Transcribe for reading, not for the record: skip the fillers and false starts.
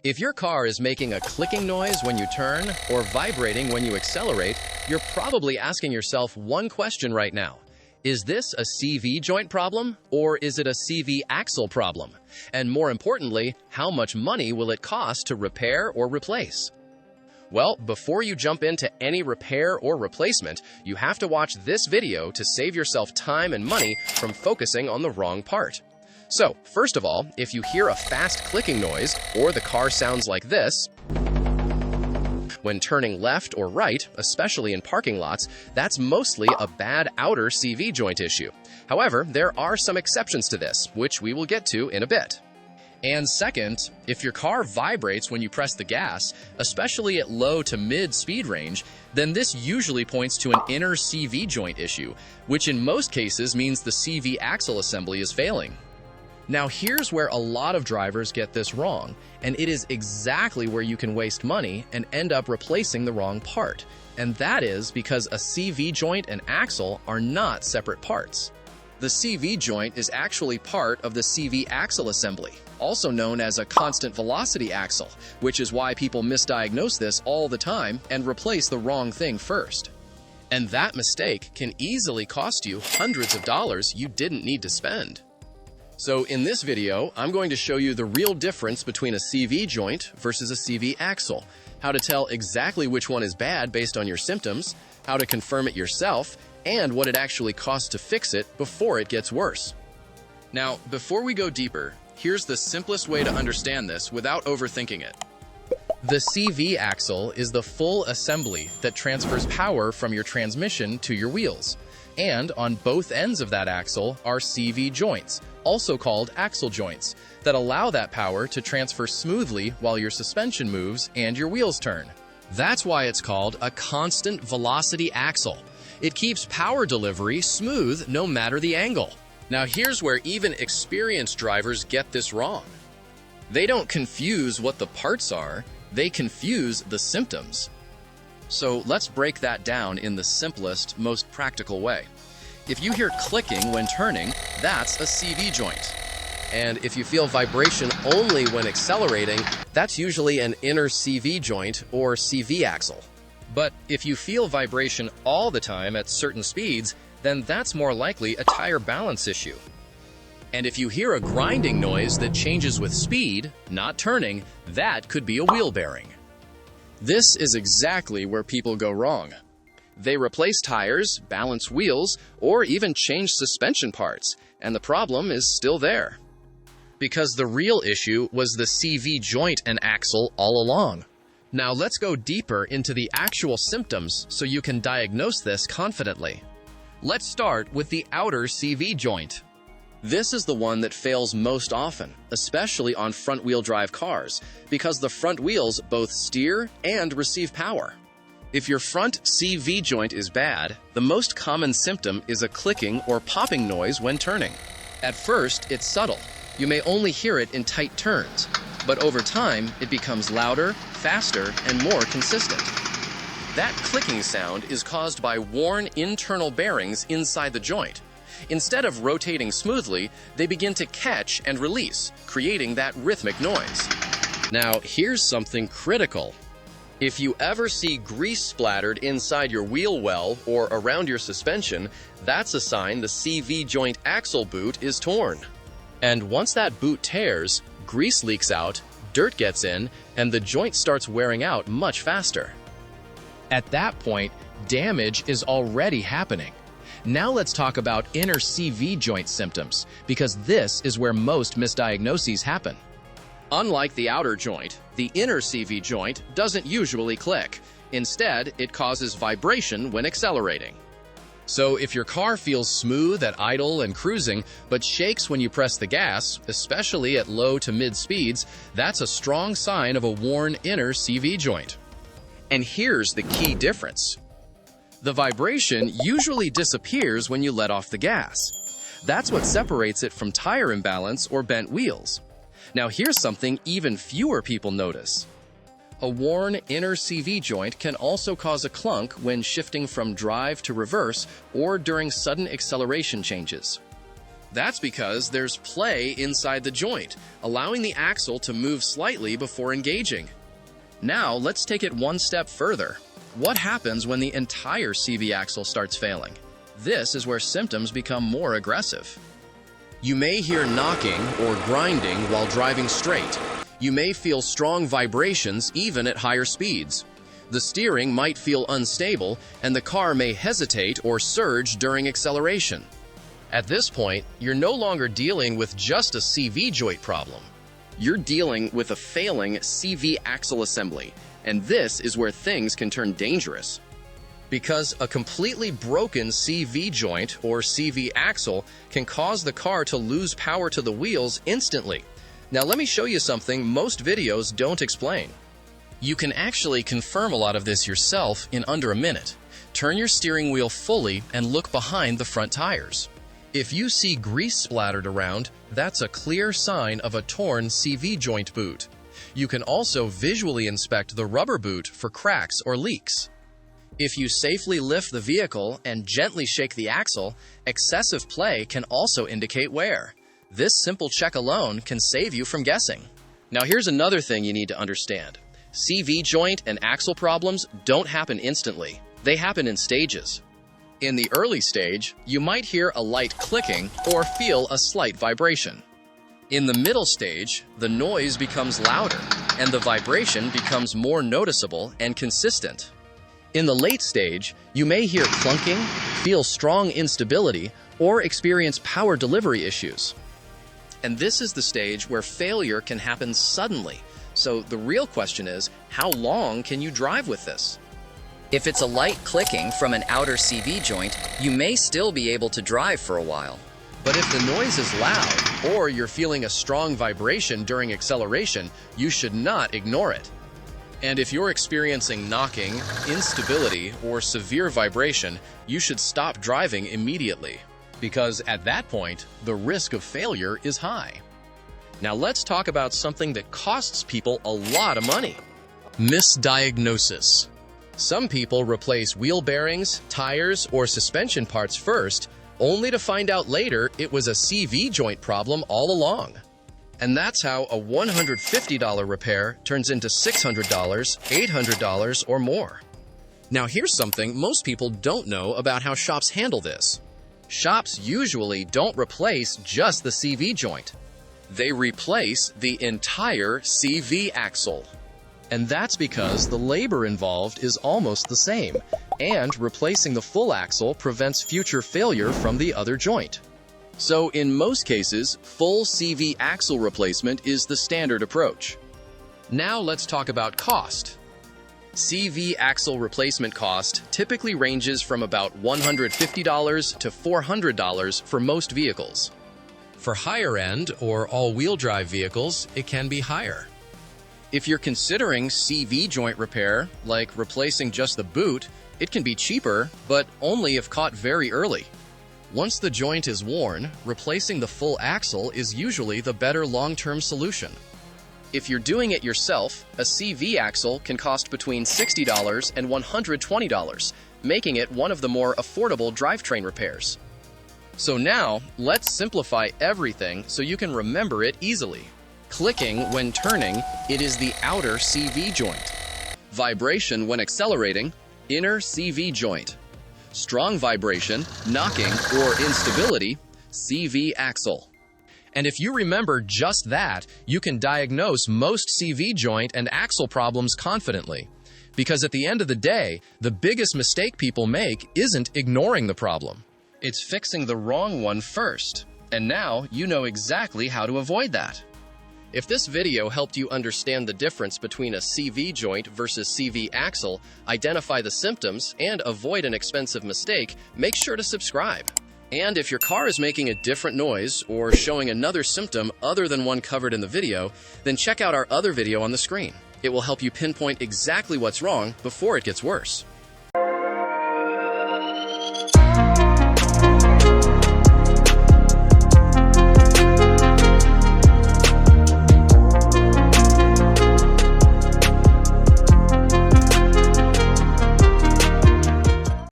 If your car is making a clicking noise when you turn or vibrating when you accelerate, you're probably asking yourself one question right now. Is this a CV joint problem or is it a CV axle problem? And more importantly, how much money will it cost to repair or replace? Well, before you jump into any repair or replacement, you have to watch this video to save yourself time and money from focusing on the wrong part. So, first of all, if you hear a fast clicking noise or the car sounds like this, when turning left or right, especially in parking lots, that's mostly a bad outer CV joint issue. However, there are some exceptions to this, which we will get to in a bit. And second, if your car vibrates when you press the gas, especially at low to mid speed range, then this usually points to an inner CV joint issue, which in most cases means the CV axle assembly is failing. Now here's where a lot of drivers get this wrong, and it is exactly where you can waste money and end up replacing the wrong part. And that is because a CV joint and axle are not separate parts. The CV joint is actually part of the CV axle assembly, also known as a constant velocity axle, which is why people misdiagnose this all the time and replace the wrong thing first. And that mistake can easily cost you hundreds of dollars you didn't need to spend. So in this video, I'm going to show you the real difference between a CV joint versus a CV axle, how to tell exactly which one is bad based on your symptoms, how to confirm it yourself, and what it actually costs to fix it before it gets worse. Now, before we go deeper, here's the simplest way to understand this without overthinking it. The CV axle is the full assembly that transfers power from your transmission to your wheels. And on both ends of that axle are CV joints, also called axle joints, that allow that power to transfer smoothly while your suspension moves and your wheels turn. That's why it's called a constant velocity axle. It keeps power delivery smooth no matter the angle. Now here's where even experienced drivers get this wrong. They don't confuse what the parts are, they confuse the symptoms. So let's break that down in the simplest, most practical way. If you hear clicking when turning, that's a CV joint. And if you feel vibration only when accelerating, that's usually an inner CV joint or CV axle. But if you feel vibration all the time at certain speeds, then that's more likely a tire balance issue. And if you hear a grinding noise that changes with speed, not turning, that could be a wheel bearing. This is exactly where people go wrong. They replace tires, balance wheels, or even change suspension parts, and the problem is still there. Because the real issue was the CV joint and axle all along. Now let's go deeper into the actual symptoms so you can diagnose this confidently. Let's start with the outer CV joint. This is the one that fails most often, especially on front-wheel drive cars, because the front wheels both steer and receive power. If your front CV joint is bad, the most common symptom is a clicking or popping noise when turning. At first, it's subtle. You may only hear it in tight turns, but over time, it becomes louder, faster, and more consistent. That clicking sound is caused by worn internal bearings inside the joint. Instead of rotating smoothly, they begin to catch and release, creating that rhythmic noise. Now, here's something critical. If you ever see grease splattered inside your wheel well or around your suspension, that's a sign the CV joint axle boot is torn. And once that boot tears, grease leaks out, dirt gets in, and the joint starts wearing out much faster. At that point, damage is already happening. Now let's talk about inner CV joint symptoms, because this is where most misdiagnoses happen. Unlike the outer joint, the inner CV joint doesn't usually click. Instead, it causes vibration when accelerating. So if your car feels smooth at idle and cruising, but shakes when you press the gas, especially at low to mid speeds, that's a strong sign of a worn inner CV joint. And here's the key difference. The vibration usually disappears when you let off the gas. That's what separates it from tire imbalance or bent wheels. Now here's something even fewer people notice. A worn inner CV joint can also cause a clunk when shifting from drive to reverse or during sudden acceleration changes. That's because there's play inside the joint, allowing the axle to move slightly before engaging. Now, let's take it one step further. What happens when the entire CV axle starts failing? This is where symptoms become more aggressive. You may hear knocking or grinding while driving straight. You may feel strong vibrations even at higher speeds. The steering might feel unstable, and the car may hesitate or surge during acceleration. At this point, you're no longer dealing with just a CV joint problem. You're dealing with a failing CV axle assembly, and this is where things can turn dangerous. Because a completely broken CV joint or CV axle can cause the car to lose power to the wheels instantly. Now let me show you something most videos don't explain. You can actually confirm a lot of this yourself in under a minute. Turn your steering wheel fully and look behind the front tires. If you see grease splattered around, that's a clear sign of a torn CV joint boot. You can also visually inspect the rubber boot for cracks or leaks. If you safely lift the vehicle and gently shake the axle, excessive play can also indicate wear. This simple check alone can save you from guessing. Now here's another thing you need to understand. CV joint and axle problems don't happen instantly. They happen in stages. In the early stage, you might hear a light clicking or feel a slight vibration. In the middle stage, the noise becomes louder and the vibration becomes more noticeable and consistent. In the late stage, you may hear clunking, feel strong instability, or experience power delivery issues. And this is the stage where failure can happen suddenly. So the real question is, how long can you drive with this? If it's a light clicking from an outer CV joint, you may still be able to drive for a while. But if the noise is loud, or you're feeling a strong vibration during acceleration, you should not ignore it. And if you're experiencing knocking, instability, or severe vibration, you should stop driving immediately. Because at that point, the risk of failure is high. Now let's talk about something that costs people a lot of money. Misdiagnosis. Some people replace wheel bearings, tires, or suspension parts first, only to find out later it was a CV joint problem all along. And that's how a $150 repair turns into $600, $800, or more. Now here's something most people don't know about how shops handle this. Shops usually don't replace just the CV joint. They replace the entire CV axle. And that's because the labor involved is almost the same, and replacing the full axle prevents future failure from the other joint. So in most cases, full CV axle replacement is the standard approach. Now let's talk about cost. CV axle replacement cost typically ranges from about $150 to $400 for most vehicles. For higher-end or all-wheel drive vehicles, it can be higher. If you're considering CV joint repair, like replacing just the boot, it can be cheaper, but only if caught very early. Once the joint is worn, replacing the full axle is usually the better long-term solution. If you're doing it yourself, a CV axle can cost between $60 and $120, making it one of the more affordable drivetrain repairs. So now, let's simplify everything so you can remember it easily. Clicking when turning, it is the outer CV joint. Vibration when accelerating, inner CV joint. Strong vibration, knocking, or instability, CV axle. And if you remember just that, you can diagnose most CV joint and axle problems confidently. Because at the end of the day, the biggest mistake people make isn't ignoring the problem. It's fixing the wrong one first. And now you know exactly how to avoid that. If this video helped you understand the difference between a CV joint versus CV axle, identify the symptoms, and avoid an expensive mistake, make sure to subscribe. And if your car is making a different noise or showing another symptom other than one covered in the video, then check out our other video on the screen. It will help you pinpoint exactly what's wrong before it gets worse.